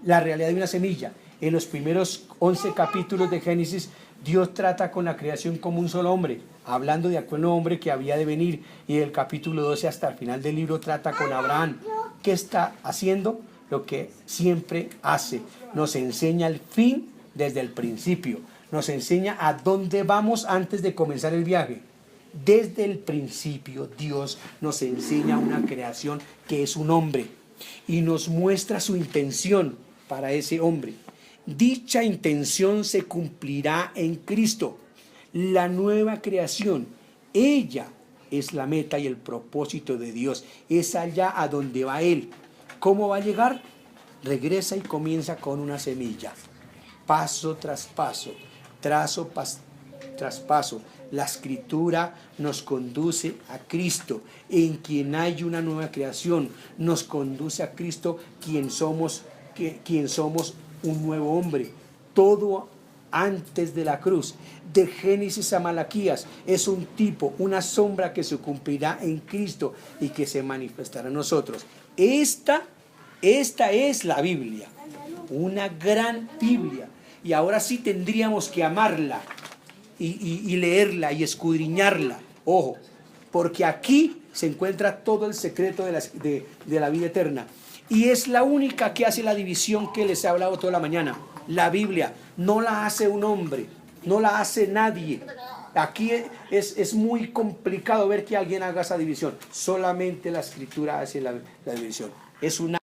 la realidad de una semilla. En los primeros 11 capítulos de Génesis, Dios trata con la creación como un solo hombre, hablando de aquel hombre que había de venir, y del capítulo 12 hasta el final del libro trata con Abraham. ¿Qué está haciendo? Lo que siempre hace, nos enseña el fin desde el principio, nos enseña a dónde vamos antes de comenzar el viaje. Desde el principio Dios nos enseña una creación que es un hombre y nos muestra su intención para ese hombre. Dicha intención se cumplirá en Cristo, la nueva creación. Ella es la meta y el propósito de Dios, es allá a donde va Él. ¿Cómo va a llegar? Regresa y comienza con una semilla, paso tras paso, tras paso. La Escritura nos conduce a Cristo, en quien hay una nueva creación. Nos conduce a Cristo, quien somos un nuevo hombre. Todo antes de la cruz, de Génesis a Malaquías, es un tipo, una sombra que se cumplirá en Cristo y que se manifestará en nosotros. Esta es la Biblia, una gran Biblia y ahora sí tendríamos que amarla y leerla y escudriñarla. Ojo, porque aquí se encuentra todo el secreto de la vida eterna. Y es la única que hace la división que les he hablado toda la mañana. La Biblia no la hace un hombre, no la hace nadie. Aquí es muy complicado ver que alguien haga esa división. Solamente la Escritura hace la división. Es una